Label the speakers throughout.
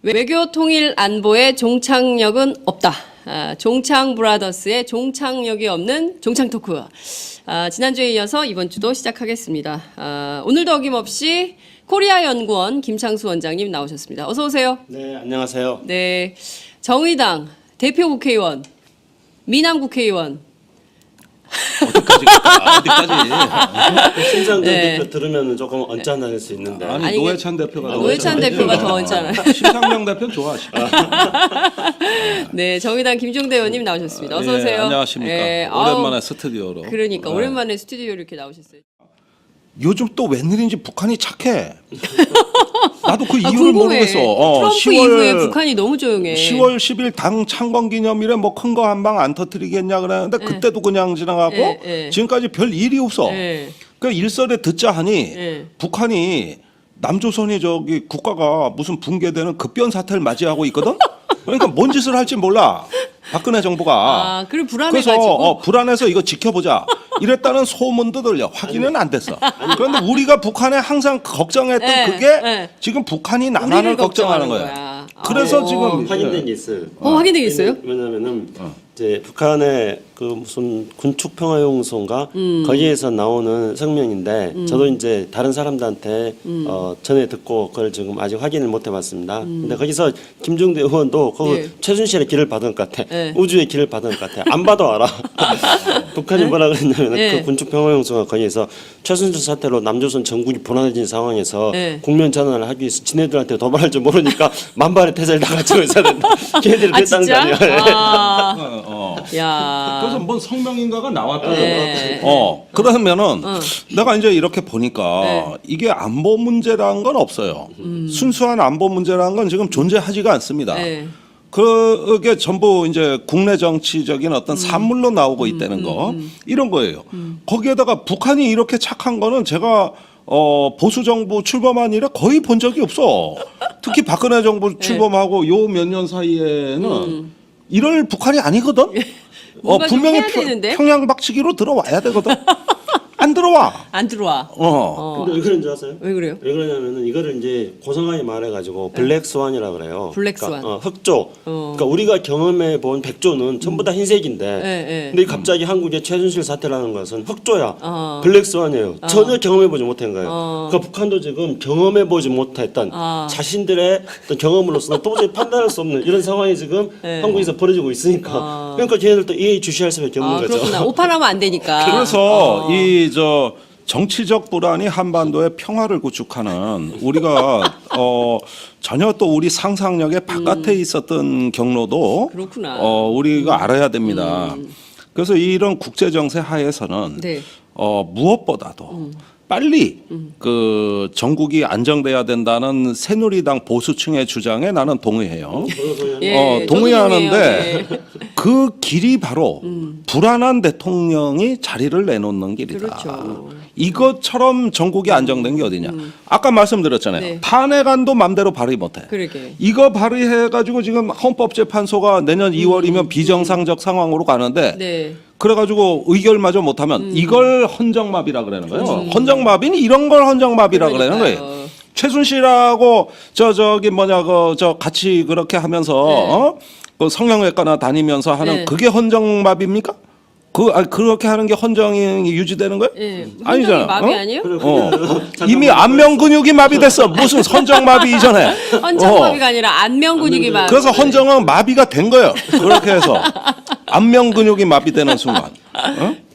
Speaker 1: 외교 통일 안보의 종착역은 없다. 종창 브라더스의 종착역이 없는 종창 토크. 지난주에 이어서 이번 주도 시작하겠습니다. 오늘도 어김없이 코리아 연구원 김창수 원장님 나오셨습니다. 어서 오세요.
Speaker 2: 네, 안녕하세요.
Speaker 1: 네, 정의당 대표 국회의원, 미남 국회의원.
Speaker 3: 어디까지 갈까? 어디까지?
Speaker 2: 심상정
Speaker 1: 네.
Speaker 2: 대표 들으면 조금 언짢을 수 있는데.
Speaker 3: 아니 노회찬 대표가
Speaker 1: 노회찬 대표가 더 언짢아요.
Speaker 3: 심상정 대표 좋아하시고.
Speaker 1: 네, 정의당 김종대 의원님 나오셨습니다. 어서 오세요.
Speaker 3: 안녕하십니까.
Speaker 1: 네,
Speaker 3: 오랜만에 스튜디오로.
Speaker 1: 그러니까 오랜만에 스튜디오로 이렇게 나오셨어요.
Speaker 3: 요즘 또 웬일인지 북한이 착해. 나도 그 이유를
Speaker 1: 궁금해.
Speaker 3: 모르겠어.
Speaker 1: 트럼프 이후에 북한이 너무 조용해.
Speaker 3: 10월 10일 당 창건 기념일에 뭐 큰 거 한 방 안 터뜨리겠냐 그러는데 그때도 그냥 지나가고 지금까지 별 일이 없어. 그 일설에 듣자 하니 북한이 남조선이 저기 국가가 무슨 붕괴되는 급변 사태를 맞이하고 있거든. 그러니까 뭔 짓을 할지 몰라. 박근혜 정부가.
Speaker 1: 그래 불안해가지고.
Speaker 3: 그래서 불안해서 이거 지켜보자. 이랬다는 소문도 들려. 확인은 안 됐어. 그런데 우리가 북한에 항상 걱정했던 그게 지금 북한이 남한을 걱정하는 거야. 그래서 지금
Speaker 2: 확인된 게 있어요.
Speaker 1: 확인된 게 있어요?
Speaker 2: 왜냐면은 이제 북한의 그 무슨 군축 평화용소인가 거기에서 나오는 성명인데 저도 이제 다른 사람들한테 전에 듣고 그걸 지금 아직 확인을 못 해봤습니다. 근데 거기서 김종대 의원도 그 최순실의 길을 받은 것 같아. 우주의 길을 받은 것 같아. 안 봐도 알아. 북한이 뭐라 그랬냐면 그 군축 평화용소가 거기에서 최순실 사태로 남조선 전국이 불안해진 상황에서 국면 전환을 하기 위해서 지네들한테 도발할 줄 모르니까 만발의 태세를 다 갖추고 있어야 된다. 걔네들이 그랬다는 거 아니야.
Speaker 1: 야.
Speaker 3: 그래서 뭔 성명인가가 나왔다고. 그러면은 내가 이제 이렇게 보니까 이게 안보 문제라는 건 없어요. 순수한 안보 문제라는 건 지금 존재하지가 않습니다. 그게 전부 이제 국내 정치적인 어떤 산물로 나오고 있다는 거 이런 거예요. 거기에다가 북한이 이렇게 착한 거는 제가 보수 정부 출범한 이래 거의 본 적이 없어. 특히 박근혜 정부 출범하고 요 몇 년 사이에는 이럴 북한이 아니거든. 분명히 평양 박치기로 들어와야 되거든. 안 들어와.
Speaker 1: 안 들어와.
Speaker 2: 근데 왜 그런 줄 아세요?
Speaker 1: 왜 그래요?
Speaker 2: 왜 그러냐면은 이거를 이제 고성하게 말해가지고 블랙스완이라 그래요.
Speaker 1: 블랙스완.
Speaker 2: 그러니까 흑조. 그러니까 우리가 경험해 본 백조는 전부 다 흰색인데, 근데 갑자기 한국의 최순실 사태라는 것은 흑조야. 블랙스완이에요. 전혀 경험해 보지 못한 거예요. 그러니까 북한도 지금 경험해 보지 못했던 자신들의 어떤 경험으로서 도저히 판단할 수 없는 이런 상황이 지금 한국에서 벌어지고 있으니까, 그러니까 걔네들도 예의 주시할 수밖에 없는 거죠.
Speaker 1: 그렇구나. 오판하면 안 되니까.
Speaker 3: 그래서 이 정치적 불안이 한반도의 평화를 구축하는 우리가 전혀 또 우리 상상력의 바깥에 있었던 경로도
Speaker 1: 그렇구나.
Speaker 3: 우리가 알아야 됩니다. 그래서 이런 국제 정세 하에서는 무엇보다도 빨리 그 전국이 안정돼야 된다는 새누리당 보수층의 주장에 나는 동의해요. 동의하는데 그 길이 바로 불안한 대통령이 자리를 내놓는 길이다.
Speaker 1: 그렇죠.
Speaker 3: 이것처럼 전국이 안정된 게 어디냐. 아까 말씀드렸잖아요. 탄핵안도 맘대로 발의 못해.
Speaker 1: 그러게.
Speaker 3: 이거 발의해가지고 지금 헌법재판소가 내년 2월이면 비정상적 상황으로 가는데 그래가지고 의결마저 못하면 이걸 헌정마비라 그러는 거예요. 헌정마비는 이런 걸 헌정마비라 그러는 거예요. 최순실하고 저기 같이 그렇게 하면서 그 성형외과나 다니면서 하는 그게 헌정마비입니까? 그렇게 하는 게 헌정이 유지되는 거예요? 아니잖아.
Speaker 1: 마비 아니에요?
Speaker 3: 이미 안면 근육이 마비됐어. 무슨 헌정마비 이전에.
Speaker 1: 헌정마비가 아니라 안면 근육이 마비.
Speaker 3: 그래서 헌정은 마비가 된 거예요. 그렇게 해서 안면 근육이 마비되는 순간.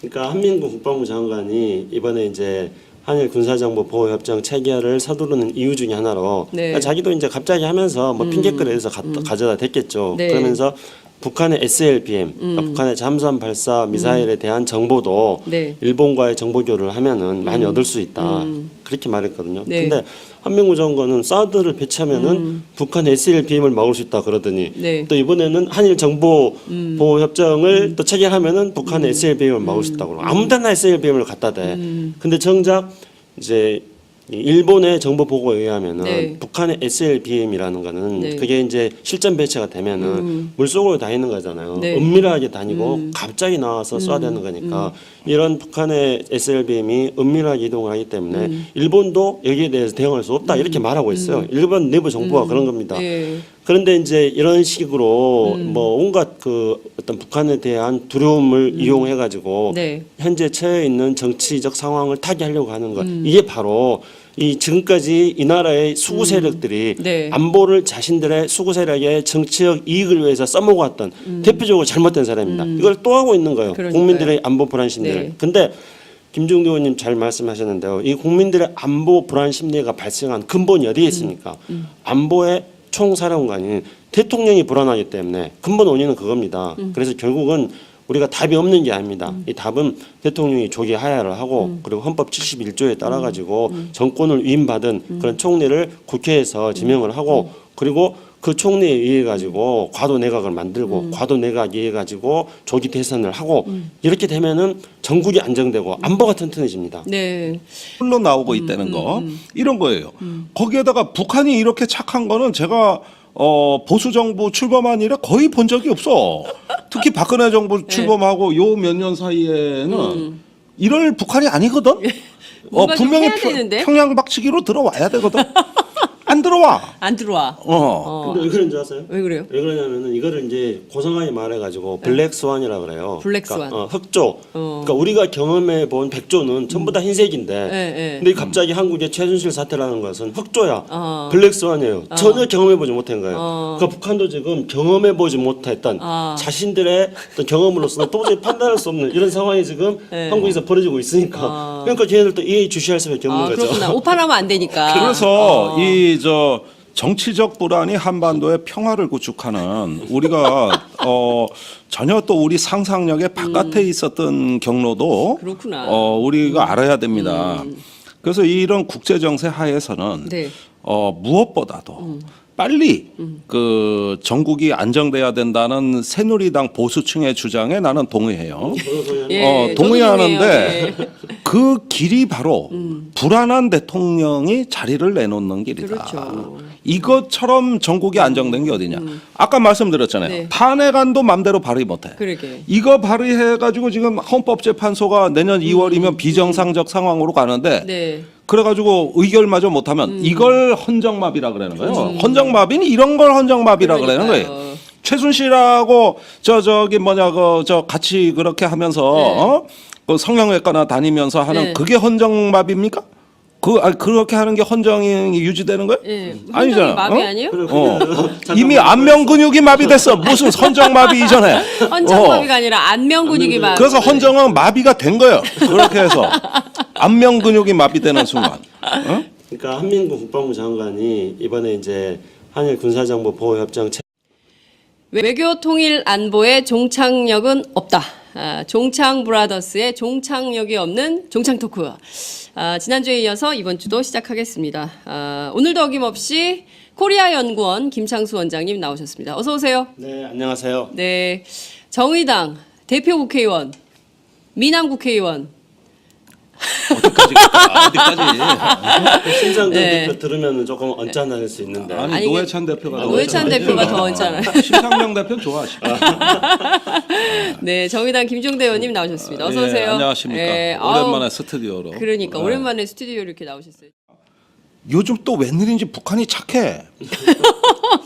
Speaker 2: 그러니까 한민구 국방부 장관이 이번에 이제 한일 군사정보 보호협정 체결을 서두르는 이유 중에 하나로 그러니까 자기도 이제 갑자기 하면서 뭐 핑계거리에서 가져다 댔겠죠. 그러면서 북한의 SLBM, 그러니까 북한의 잠수함 발사 미사일에 대한 정보도 일본과의 정보 교류를 하면은 많이 얻을 수 있다. 그렇게 말했거든요. 근데 한민구 정권은 사드를 배치하면은 북한의 SLBM을 막을 수 있다 그러더니 또 이번에는 한일 정보 보호 협정을 또 체결하면은 북한의 SLBM을 막을 수 있다고 그러고 아무데나 SLBM을 갖다 대. 근데 정작 이제 일본의 정보 보고에 의하면은 북한의 SLBM이라는 거는 그게 이제 실전 배치가 되면은 물속으로 다니는 거잖아요. 은밀하게 다니고 갑자기 나와서 쏴대는 거니까 이런 북한의 SLBM이 은밀하게 이동을 하기 때문에 일본도 여기에 대해서 대응할 수 없다 이렇게 말하고 있어요. 일본 내부 정부가 그런 겁니다.
Speaker 1: 예.
Speaker 2: 그런데 이제 이런 식으로 뭐 온갖 그 어떤 북한에 대한 두려움을 이용해 가지고
Speaker 1: 네.
Speaker 2: 현재 처해 있는 정치적 상황을 타개하려고 하는 것 이게 바로 이 지금까지 이 나라의 수구 세력들이
Speaker 1: 네.
Speaker 2: 안보를 자신들의 수구 세력의 정치적 이익을 위해서 써먹어왔던 대표적으로 잘못된 사람입니다. 이걸 또 하고 있는 거예요.
Speaker 1: 그러니까요.
Speaker 2: 국민들의 안보 불안 심리를.
Speaker 1: 네.
Speaker 2: 근데 김종대 의원님 잘 말씀하셨는데요. 이 국민들의 안보 불안 심리가 발생한 근본이 어디에 있습니까? 안보의 총사령관인 대통령이 불안하기 때문에 근본 원인은 그겁니다. 그래서 결국은 우리가 답이 없는 게 아닙니다. 이 답은 대통령이 조기 하야를 하고 그리고 헌법 71조에 따라 가지고 정권을 위임받은 그런 총리를 국회에서 지명을 하고 그리고 그 총리에 의해 가지고 과도 내각을 만들고 과도 내각에 의해 가지고 조기 대선을 하고 이렇게 되면은 전국이 안정되고 안보가 튼튼해집니다.
Speaker 1: 네.
Speaker 3: 흘러 나오고 있다는 거 이런 거예요. 거기에다가 북한이 이렇게 착한 거는 제가 보수 정부 출범한 이래 거의 본 적이 없어. 특히 박근혜 정부 출범하고 요 몇 년 사이에는 이럴 북한이 아니거든.
Speaker 1: 뭔가 좀
Speaker 3: 분명히
Speaker 1: 해야 되는데?
Speaker 3: 평양 박치기로 들어와야 되거든. 안 들어와.
Speaker 1: 안 들어와.
Speaker 2: 근데 왜 그런 줄 아세요?
Speaker 1: 왜 그래요?
Speaker 2: 왜 그러냐면은 이거를 이제 고성하게 말해가지고 블랙스완이라 그래요.
Speaker 1: 블랙스완.
Speaker 2: 그러니까 흑조. 그러니까 우리가 경험해 본 백조는 전부 다 흰색인데,
Speaker 1: 예.
Speaker 2: 근데 갑자기 한국의 최순실 사태라는 것은 흑조야.
Speaker 1: 어.
Speaker 2: 블랙스완이에요. 전혀 경험해 보지 못한 거예요.
Speaker 1: 어.
Speaker 2: 그러니까 북한도 지금 경험해 보지 못했던 자신들의 어떤 경험으로서는 도저히 판단할 수 없는 이런 상황이 지금 한국에서 벌어지고 있으니까. 그러니까 걔네들도 이해 주시할 수밖에 없는 거죠.
Speaker 1: 그렇구나. 오판하면 안 되니까.
Speaker 3: 그래서 이 정치적 불안이 한반도의 평화를 구축하는 우리가 전혀 또 우리 상상력의 바깥에 있었던 경로도
Speaker 1: 그렇구나.
Speaker 3: 우리가 알아야 됩니다. 그래서 이런 국제 정세 하에서는
Speaker 1: 네.
Speaker 3: 무엇보다도 빨리 그 전국이 안정돼야 된다는 새누리당 보수층의 주장에 나는 동의해요.
Speaker 1: 예,
Speaker 3: 동의하는데
Speaker 1: 저도 동의해요. 예.
Speaker 3: 그 길이 바로 불안한 대통령이 자리를 내놓는 길이다.
Speaker 1: 그렇죠.
Speaker 3: 이것처럼 전국이 안정된 게 어디냐? 아까 말씀드렸잖아요.
Speaker 1: 네.
Speaker 3: 탄핵안도 맘대로 발의 못해.
Speaker 1: 그러게.
Speaker 3: 이거 발의해가지고 지금 헌법재판소가 내년 2월이면 비정상적 상황으로 가는데
Speaker 1: 네.
Speaker 3: 그래가지고 의결마저 못하면 이걸 헌정마비라 그러는 거예요. 헌정마비는 이런 걸 헌정마비라 그러는
Speaker 1: 그러니까요.
Speaker 3: 거예요. 최순실하고 저기 뭐냐 저 같이 그렇게 하면서 그 성형외과나 다니면서 하는
Speaker 1: 네.
Speaker 3: 그게 헌정마비입니까? 그렇게 하는 게 헌정이 유지되는 거예요?
Speaker 1: 예.
Speaker 3: 아니잖아.
Speaker 1: 마비 아니에요?
Speaker 3: 이미 안면 근육이 마비됐어. 무슨 헌정마비 이전에.
Speaker 1: 헌정마비가 아니라 안면 근육이 마비.
Speaker 3: 그래서 헌정은 마비가 된 거예요. 그렇게 해서 안면 근육이 마비되는 순간.
Speaker 2: 그러니까 한민구 국방부 장관이 이번에 이제 한일 군사정보 보호협정
Speaker 1: 외교 통일 안보의 종착역은 없다. 종창 브라더스의 종착역이 없는 종창 토크. 지난주에 이어서 이번 주도 시작하겠습니다. 오늘도 어김없이 코리아 연구원 김창수 원장님 나오셨습니다. 어서 오세요.
Speaker 2: 네, 안녕하세요.
Speaker 1: 네, 정의당 대표 국회의원, 미남 국회의원.
Speaker 3: 어디까지 갈까? 어디까지?
Speaker 2: 심상정
Speaker 1: 네.
Speaker 2: 대표 들으면 조금 언짢을 수 있는데.
Speaker 3: 아니
Speaker 1: 아니,
Speaker 3: 노회찬 대표가 더
Speaker 1: 노회찬
Speaker 3: 언짢아요.
Speaker 1: 대표가 더 언짢아요.
Speaker 3: 심상정 대표 좋아하시고.
Speaker 1: 네, 정의당 김종대 의원님 나오셨습니다. 어서 오세요.
Speaker 3: 안녕하십니까.
Speaker 1: 예,
Speaker 3: 오랜만에
Speaker 1: 아우,
Speaker 3: 스튜디오로.
Speaker 1: 그러니까 오랜만에 스튜디오 이렇게 나오셨어요.
Speaker 3: 요즘 또 웬일인지 북한이 착해.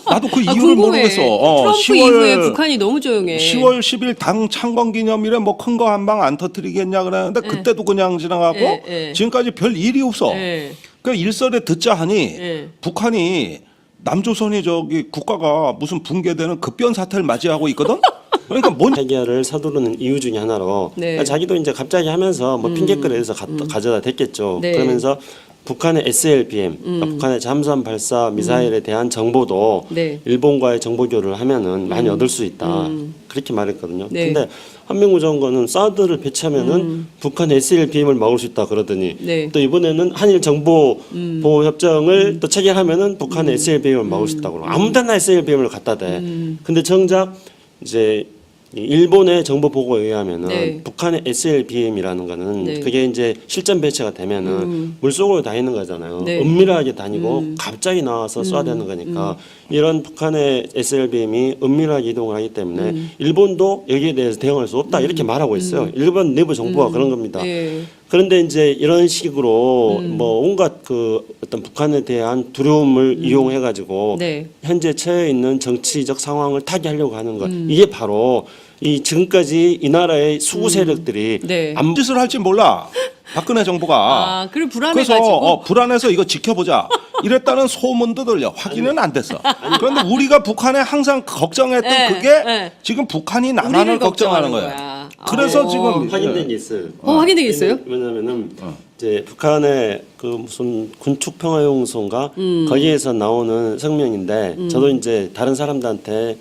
Speaker 3: 나도 그
Speaker 1: 아,
Speaker 3: 이유를
Speaker 1: 궁금해.
Speaker 3: 모르겠어.
Speaker 1: 트럼프 이후에 북한이 너무 조용해.
Speaker 3: 10월 10일 당 창건 기념일에 뭐 큰 거 한 방 안 터뜨리겠냐 그러는데 그때도 그냥 지나가고 지금까지 별 일이 없어. 그 일설에 듣자 하니 북한이 남조선이 저기 국가가 무슨 붕괴되는 급변 사태를 맞이하고 있거든. 그러니까 뭔
Speaker 2: 해결을 서두르는 이유 중에 하나로 그러니까 자기도 이제 갑자기 하면서 뭐 핑계거리에서 가져다 댔겠죠.
Speaker 1: 네.
Speaker 2: 그러면서 북한의 SLBM, 그러니까 북한의 잠수함 발사 미사일에 대한 정보도
Speaker 1: 네.
Speaker 2: 일본과의 정보 교류를 하면은 많이 얻을 수 있다. 그렇게 말했거든요.
Speaker 1: 네.
Speaker 2: 근데 한명구 장관은 사드를 배치하면은 북한 SLBM을 막을 수 있다 그러더니
Speaker 1: 네.
Speaker 2: 또 이번에는 한일 정보 보호 협정을 또 체결하면은 북한의 SLBM을 막을 수 있다고 그러고 아무데나 SLBM을 갖다 대. 근데 정작 이제 이 일본의 정보 보고에 의하면은
Speaker 1: 네.
Speaker 2: 북한의 SLBM이라는 거는
Speaker 1: 네.
Speaker 2: 그게 이제 실전 배치가 되면은 물속으로 다니는 거잖아요.
Speaker 1: 네.
Speaker 2: 은밀하게 다니고 갑자기 나와서 쏴대는 거니까 이런 북한의 SLBM이 은밀하게 이동을 하기 때문에 일본도 여기에 대해서 대응할 수 없다 이렇게 말하고 있어요. 일본 내부 정보가 그런 겁니다.
Speaker 1: 예.
Speaker 2: 그런데 이제 이런 식으로 뭐 온갖 그 어떤 북한에 대한 두려움을 이용해 가지고
Speaker 1: 네.
Speaker 2: 현재 처해 있는 정치적 상황을 타개하려고 하는 것 이게 바로 이 지금까지 이 나라의 수구 세력들이
Speaker 1: 네.
Speaker 2: 안
Speaker 3: 짓을 할지 몰라. 박근혜 정부가.
Speaker 1: 아, 그리고
Speaker 3: 그래서
Speaker 1: 불안해가지고.
Speaker 3: 불안해서 이거 지켜보자. 이랬다는 소문도 들려. 확인은 안 됐어. 그런데 우리가 북한에 항상 걱정했던
Speaker 1: 네,
Speaker 3: 그게
Speaker 1: 네.
Speaker 3: 지금 북한이
Speaker 1: 우리를
Speaker 3: 나만을 걱정하는
Speaker 1: 걱정하는
Speaker 3: 거야.
Speaker 1: 거야.
Speaker 3: 그래서
Speaker 1: 아.
Speaker 3: 지금
Speaker 2: 확인된 게 있어요.
Speaker 1: 확인되게 있어요?
Speaker 2: 왜냐면은 이제 북한의 그 무슨 군축 평화용소인가 거기에서 나오는 성명인데 저도 이제 다른 사람들한테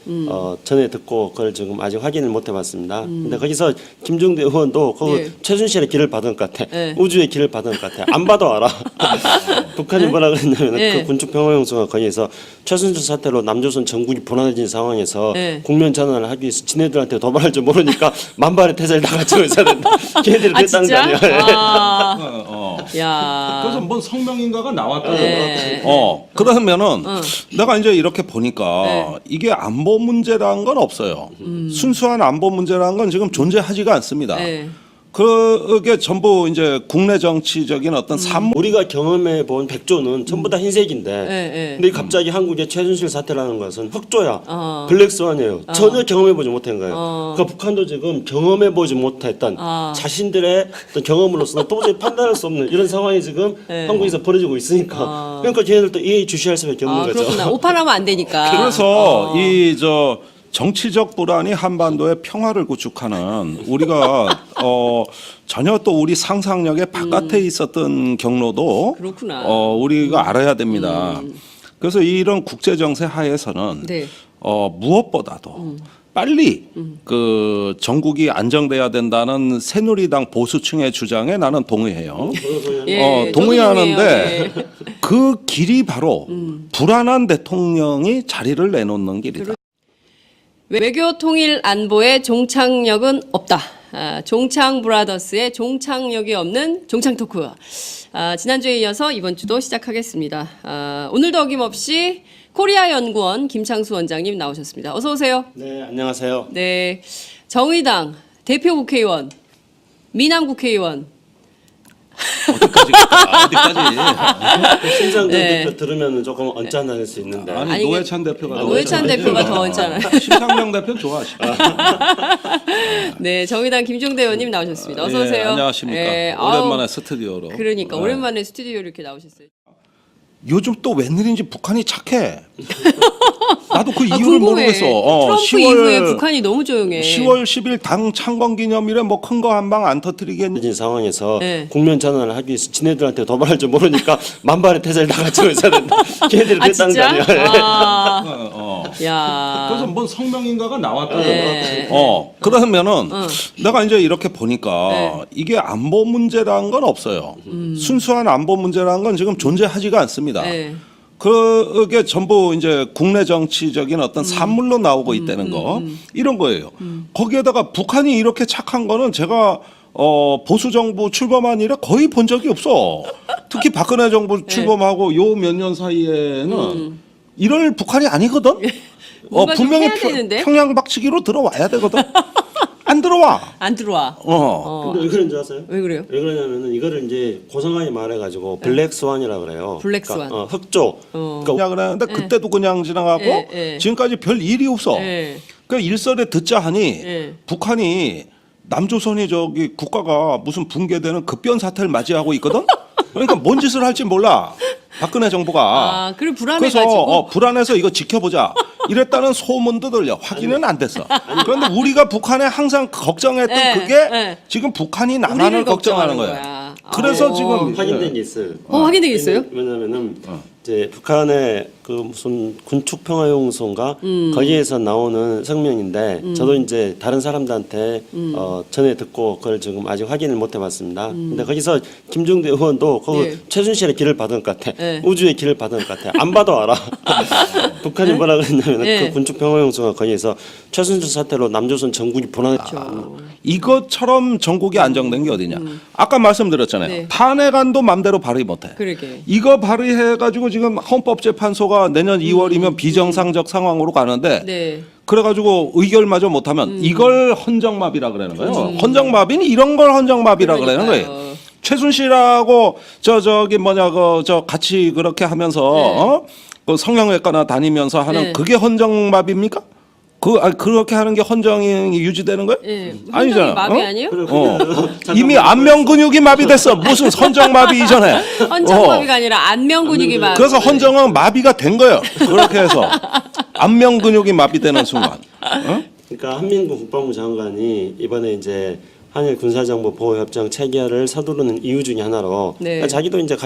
Speaker 2: 전에 듣고 그걸 지금 아직 확인을 못 해봤습니다. 근데 거기서 김종대 의원도 그
Speaker 1: 네.
Speaker 2: 최순실의 길을 받은 것 같아.
Speaker 1: 네.
Speaker 2: 우주의 길을 받은 것 같아. 안 봐도 알아. 북한이 뭐라 그랬냐면
Speaker 1: 네.
Speaker 2: 그 군축 평화용소가 거기에서 최순실 사태로 남조선 전국이 불안해진 상황에서
Speaker 1: 네.
Speaker 2: 국면 전환을 하기 위해서 지네들한테 도발할 줄 모르니까 만발의 태세를 다 갖추고 있어야 된다. 걔네들이
Speaker 1: 아,
Speaker 2: 그랬다는 거
Speaker 1: 진짜?
Speaker 2: 아니야.
Speaker 1: 아, 야.
Speaker 3: 그래서 뭔 성명인가가 나왔다는
Speaker 1: 네.
Speaker 3: 그러면은 내가 이제 이렇게 보니까
Speaker 1: 네.
Speaker 3: 이게 안보 문제라는 건 없어요. 순수한 안보 문제라는 건 지금 존재하지가 않습니다.
Speaker 1: 네.
Speaker 3: 그게 전부 이제 국내 정치적인 어떤 산물
Speaker 2: 우리가 경험해 본 백조는 전부 다 흰색인데,
Speaker 1: 네, 네.
Speaker 2: 근데 갑자기 한국의 최순실 사태라는 것은 흑조야,
Speaker 1: 어.
Speaker 2: 블랙스완이에요. 전혀 경험해 보지 못한 거예요.
Speaker 1: 어.
Speaker 2: 그러니까 북한도 지금 경험해 보지 못했던
Speaker 1: 어.
Speaker 2: 자신들의 어떤 경험으로서는 도저히 판단할 수 없는 이런 상황이 지금
Speaker 1: 네.
Speaker 2: 한국에서 벌어지고 있으니까, 그러니까 걔네들도 예의 주시할 수밖에 없는
Speaker 1: 아,
Speaker 2: 거죠.
Speaker 1: 그렇구나. 오판하면 안 되니까.
Speaker 3: 그래서 이 저 정치적 불안이 한반도의 평화를 구축하는 우리가 전혀 또 우리 상상력의 바깥에 있었던 경로도
Speaker 1: 그렇구나.
Speaker 3: 우리가 알아야 됩니다. 그래서 이런 국제 정세 하에서는
Speaker 1: 네.
Speaker 3: 무엇보다도 빨리 그 전국이 안정돼야 된다는 새누리당 보수층의 주장에 나는 동의해요.
Speaker 1: 예, 저도
Speaker 3: 동의하는데
Speaker 1: 동의해요. 예.
Speaker 3: 그 길이 바로 불안한 대통령이 자리를 내놓는 길이다.
Speaker 1: 외교 통일 안보의 종착역은 없다. 종창 브라더스의 종착역이 없는 종창 토크. 지난주에 이어서 이번 주도 시작하겠습니다. 오늘도 어김없이 코리아 연구원 김창수 원장님 나오셨습니다. 어서 오세요.
Speaker 2: 네, 안녕하세요.
Speaker 1: 네, 정의당 대표 국회의원, 미남 국회의원.
Speaker 3: 어디까지?
Speaker 2: 신상정
Speaker 1: 네.
Speaker 2: 대표 들으면 조금 언짢을 수 있는데.
Speaker 3: 아니,
Speaker 1: 아니,
Speaker 3: 노회찬 대표가
Speaker 1: 노회찬 대표가 더 언짢아요.
Speaker 3: 심상정 대표는 좋아하시고.
Speaker 1: 네, 정의당 김종대 의원님 나오셨습니다. 어서 오세요.
Speaker 3: 예, 안녕하십니까.
Speaker 1: 예,
Speaker 3: 오랜만에
Speaker 1: 아우,
Speaker 3: 스튜디오로.
Speaker 1: 그러니까
Speaker 3: 네.
Speaker 1: 오랜만에 스튜디오로 이렇게 나오셨어요.
Speaker 3: 요즘 또 웬일인지 북한이 착해. 나도 그 이유를
Speaker 1: 궁금해.
Speaker 3: 모르겠어.
Speaker 1: 트럼프 이후에 북한이 너무 조용해.
Speaker 3: 10월 10일 당 창건 기념일에 뭐 큰 거 한 방 안 터뜨리겠니?
Speaker 2: 진 상황에서
Speaker 1: 네.
Speaker 2: 국면 전환을 하기 위해서 지네들한테 도발할 줄 모르니까 만발의 태세를 다 갖추고 있어야 된다. 걔네들이
Speaker 1: 아,
Speaker 2: 그랬다는 거
Speaker 1: 진짜?
Speaker 2: 아니야.
Speaker 1: 아, 야.
Speaker 3: 그래서 뭔 성명인가가 나왔다는
Speaker 1: 네.
Speaker 3: 그러면은 내가 이제 이렇게 보니까
Speaker 1: 네.
Speaker 3: 이게 안보 문제라는 건 없어요. 순수한 안보 문제라는 건 지금 존재하지가 않습니다.
Speaker 1: 네.
Speaker 3: 그게 전부 이제 국내 정치적인 어떤 산물로 나오고 있다는 거 이런 거예요. 거기에다가 북한이 이렇게 착한 거는 제가 보수 정부 출범한 이래 거의 본 적이 없어. 특히 박근혜 정부 출범하고 요 몇 년 사이에는 이럴 북한이 아니거든.
Speaker 1: 뭔가 좀
Speaker 3: 분명히
Speaker 1: 해야 되는데?
Speaker 3: 평양 박치기로 들어와야 되거든. 안 들어와.
Speaker 1: 안 들어와.
Speaker 2: 근데 왜 그런 줄 아세요?
Speaker 1: 왜 그래요?
Speaker 2: 왜 그러냐면은 이거를 이제 고성하게 말해가지고 블랙스완이라 그래요.
Speaker 1: 블랙스완.
Speaker 2: 그러니까, 흑조. 그러니까
Speaker 3: 그냥 그랬는데 그때도 그냥 지나가고
Speaker 1: 예.
Speaker 3: 지금까지 별 일이 없어.
Speaker 1: 예.
Speaker 3: 그 일설에 듣자 하니
Speaker 1: 예.
Speaker 3: 북한이 남조선이 저기 국가가 무슨 붕괴되는 급변 사태를 맞이하고 있거든. 그러니까 뭔 짓을 할지 몰라. 박근혜 정부가.
Speaker 1: 아, 그리고 불안해가지고.
Speaker 3: 그래서 불안해서 이거 지켜보자. 이랬다는 소문도 들려. 확인은 안 됐어. 그런데 우리가 북한에 항상 걱정했던
Speaker 1: 네,
Speaker 3: 그게
Speaker 1: 네.
Speaker 3: 지금 북한이 나만을
Speaker 1: 우리를
Speaker 3: 걱정하는
Speaker 1: 걱정하는
Speaker 3: 거야.
Speaker 1: 거야.
Speaker 3: 그래서
Speaker 1: 아.
Speaker 3: 지금
Speaker 2: 확인된 게 있어요.
Speaker 1: 확인되겠어요?
Speaker 2: 왜냐면은 이제 북한의 그 무슨 군축평화용소인가 거기에서 나오는 성명인데 저도 이제 다른 사람들한테 전에 듣고 그걸 지금 아직 확인을 못 해봤습니다. 근데 거기서 김종대 의원도 그
Speaker 1: 네.
Speaker 2: 최순실의 길을 받은 것 같아.
Speaker 1: 네.
Speaker 2: 우주의 길을 받은 것 같아. 안 봐도 알아. 북한이 뭐라 그랬냐면
Speaker 1: 네.
Speaker 2: 그 군축평화용소가 거기에서 최순실 사태로 남조선 전국이 불안했다.
Speaker 3: 이것처럼 전국이 안정된 게 어디냐? 아까 말씀드렸잖아요.
Speaker 1: 네.
Speaker 3: 탄핵안도 맘대로 발의 못해.
Speaker 1: 그러게.
Speaker 3: 이거 발의해가지고 지금 헌법재판소가 내년 2월이면 비정상적 상황으로 가는데
Speaker 1: 네.
Speaker 3: 그래가지고 의결마저 못하면 이걸 헌정마비라 그러는 거예요. 헌정마비는 이런 걸 헌정마비라 그러는
Speaker 1: 그러니까요.
Speaker 3: 거예요. 최순실하고 저기 뭐냐 저 같이 그렇게 하면서 그 성형외과나 다니면서 하는
Speaker 1: 네.
Speaker 3: 그게 헌정마비입니까? 그렇게 하는 게 헌정이 유지되는 거예요?
Speaker 1: 예.
Speaker 3: 아니잖아.
Speaker 1: 마비 아니에요?
Speaker 3: 이미 안면 근육이 마비됐어. 무슨 헌정 마비 이전에.
Speaker 1: 헌정 마비가 아니라 안면 근육이 마비.
Speaker 3: 그래서 헌정은 마비가 된 거예요. 그렇게 해서 안면 근육이 마비되는 순간.
Speaker 2: 그러니까 한민구 국방부 장관이 이번에 이제 한일 군사정보 보호협정 체결을 서두르는 이유 중에 하나로
Speaker 1: 네.
Speaker 2: 그러니까 자기도 이제